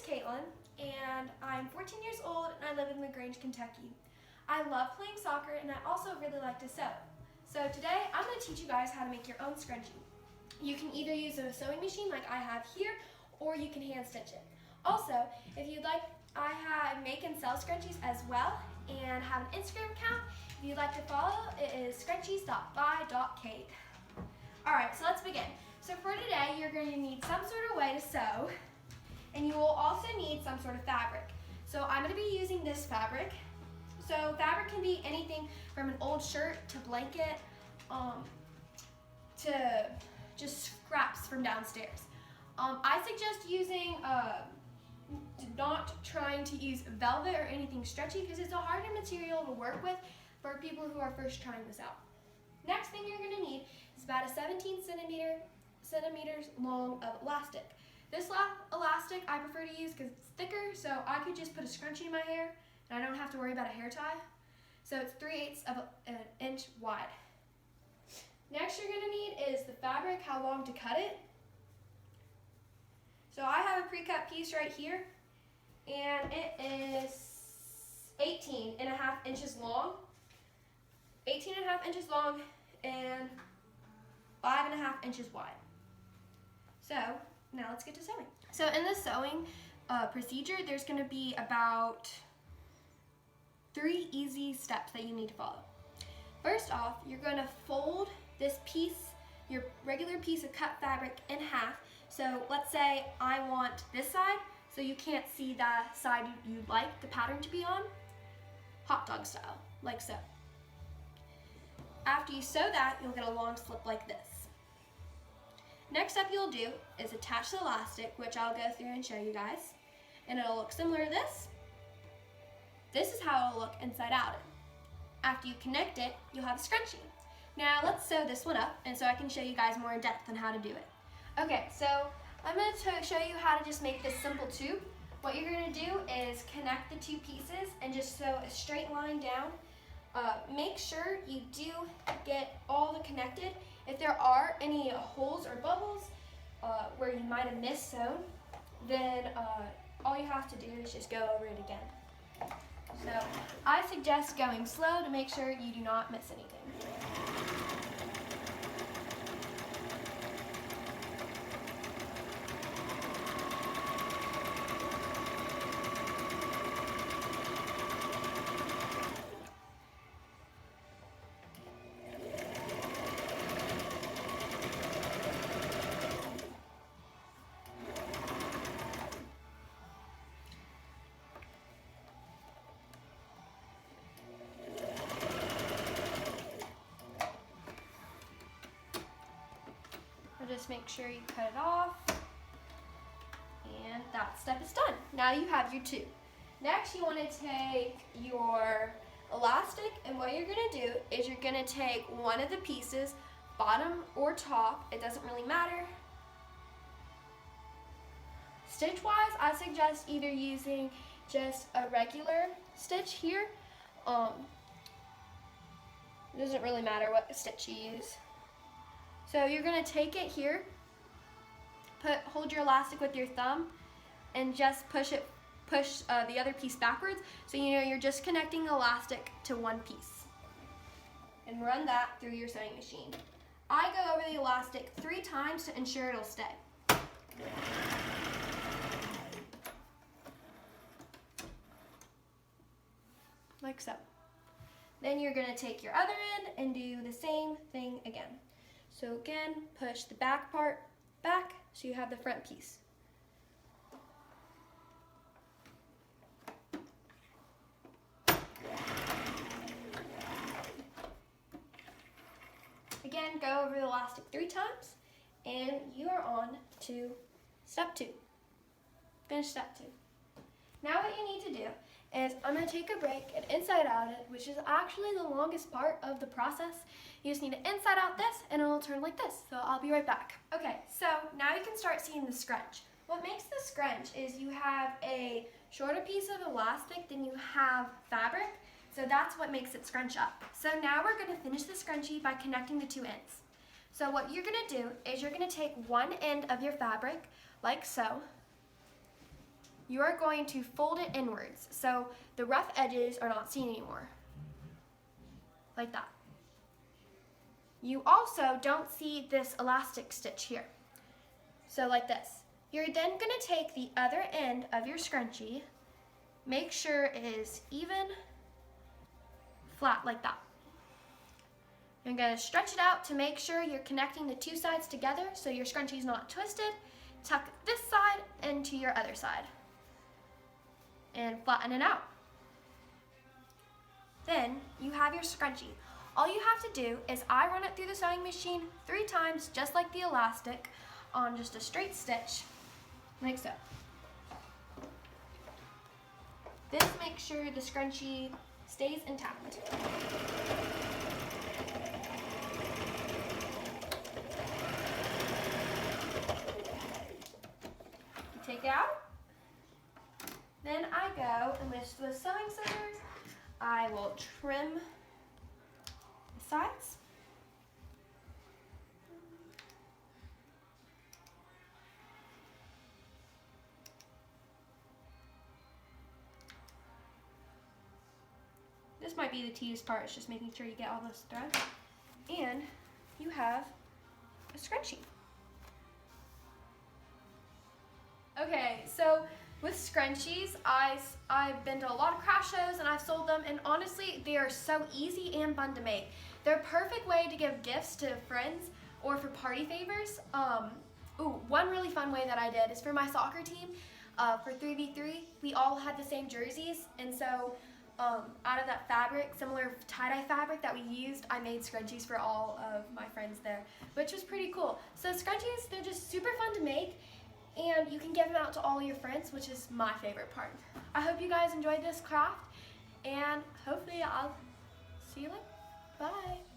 Katelyn, and I'm 14 years old and I live in LaGrange, Kentucky. I love playing soccer and I also really like to sew. So today I'm going to teach you guys how to make your own scrunchie. You can either use a sewing machine like I have here, or you can hand stitch it. Also, if you'd like, I make and sell scrunchies as well and have an Instagram account. If you'd like to follow, it is scrunchies.by.kate. Alright, so let's begin. So for today, you're going to need some sort of way to sew, and you will also need some sort of fabric. So I'm going to be using this fabric. So fabric can be anything from an old shirt to blanket to just scraps from downstairs. I suggest using, not trying to use velvet or anything stretchy because it's a harder material to work with for people who are first trying this out. Next thing you're going to need is about a 17 centimeters long of elastic. This elastic I prefer to use because it's thicker, so I could just put a scrunchie in my hair and I don't have to worry about a hair tie. So it's 3/8 of an inch wide. Next you're going to need is the fabric, how long to cut it. So I have a pre-cut piece right here, and it is 18.5 inches long. 18.5 inches long and 5.5 inches wide. So now let's get to sewing. So in the sewing procedure, there's going to be about 3 easy steps that you need to follow. First off, you're going to fold this piece, your regular piece of cut fabric, in half. So let's say I want this side, so you can't see the side you'd like the pattern to be on, hot dog style, like so. After you sew that, you'll get a long slip like this. Next step you'll do is attach the elastic, which I'll go through and show you guys, and it'll look similar to this. This is how it'll look inside out. After you connect it, you'll have a scrunchie. Now let's sew this one up, and so I can show you guys more in depth on how to do it. Okay, so I'm going to show you how to just make this simple tube. What you're going to do is connect the two pieces and just sew a straight line down. Make sure you do get all the connected. If there are any holes or bubbles where you might have missed sewn, then all you have to do is just go over it again. So I suggest going slow to make sure you do not miss anything. Just make sure you cut it off, and that step is done. Now you have your tube. Next you want to take your elastic, and what you're going to do is you're going to take one of the pieces, bottom or top, it doesn't really matter. Stitch wise, I suggest either using just a regular stitch here. It doesn't really matter what stitch you use. So you're going to take it here, hold your elastic with your thumb, and just push the other piece backwards, so you know you're just connecting the elastic to one piece. And run that through your sewing machine. I go over the elastic 3 times to ensure it'll stay. Like so. Then you're going to take your other end and do the same thing again. So again, push the back part back so you have the front piece. Again, go over the elastic 3 times, and you are on to step 2. Finish step 2. Now what you need to do is I'm going to take a break and inside out it, which is actually the longest part of the process. You just need to inside out this, and it'll turn like this. So I'll be right back. Okay, so now you can start seeing the scrunch. What makes the scrunch is you have a shorter piece of elastic than you have fabric, so that's what makes it scrunch up. So now we're going to finish the scrunchie by connecting the 2 ends. So what you're going to do is you're going to take one end of your fabric, like so, you are going to fold it inwards so the rough edges are not seen anymore. Like that. You also don't see this elastic stitch here. So like this. You're then going to take the other end of your scrunchie, make sure it is even, flat like that. You're going to stretch it out to make sure you're connecting the two sides together so your scrunchie is not twisted. Tuck this side into your other side and flatten it out. Then you have your scrunchie. All you have to do is I run it through the sewing machine 3 times just like the elastic on just a straight stitch, like so. This makes sure the scrunchie stays intact. Take it out. Then I go and with the sewing scissors, I will trim the sides. This might be the tedious part, it's just making sure you get all those threads. And you have a scrunchie. Okay, so with scrunchies, I've been to a lot of craft shows and I've sold them, and honestly, they are so easy and fun to make. They're a perfect way to give gifts to friends or for party favors. One really fun way that I did is for my soccer team, for 3v3, we all had the same jerseys, and so out of that fabric, similar tie-dye fabric that we used, I made scrunchies for all of my friends there, which was pretty cool. So scrunchies, they're just super fun to make, and you can give them out to all your friends, which is my favorite part. I hope you guys enjoyed this craft, and hopefully I'll see you later. Bye.